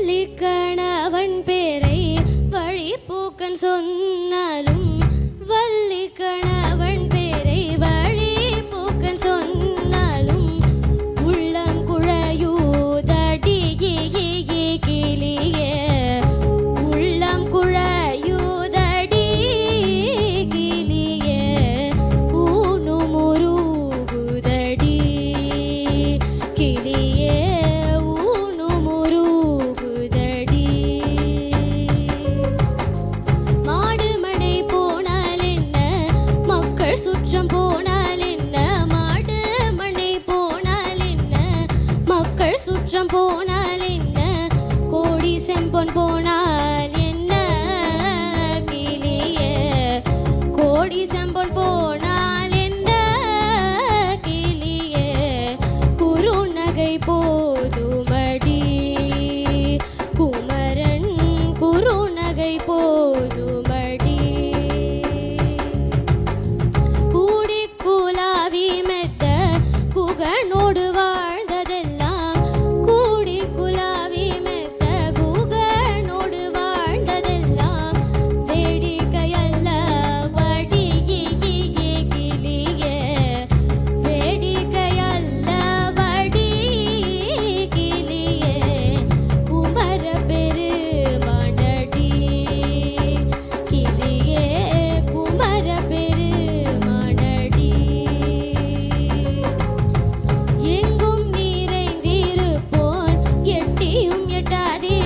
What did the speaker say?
வள்ளிக்கணவன் பேரை வழிபோக்கன் சொன்னாலும் வள்ளிக்கணவன் பேரை வழிபோக்கன் சொன்னாலும் உள்ளம் குழையூதடி கிளியே உள்ளம் குழையூதடி கிளியே ஊனும் உருகுதடி கிளியே சுற்றம் போனால் என்ன மாடு மணி போனால் என்ன மக்கள் சுற்றம் போனால் என்ன கோடி செம்பொன் போனால் என்ன கிளியே கோடி செம்பொன் போனால் என்ன கிளியே குறுநகை போதுமடி குமரன் குறுநகை போதுமடி குகனோடு வாழ்ந்ததெல்லாம் கூடி குலாவி மெத்த குகனோடு வாழ்ந்ததெல்லாம் வேடிக்கையல்ல வடி கிளியே வேடிக்கையல்ல வடி கிளியே குமர பெருமானடி கிளியே குமர பெருமானடி எட்டும் எட்டாதே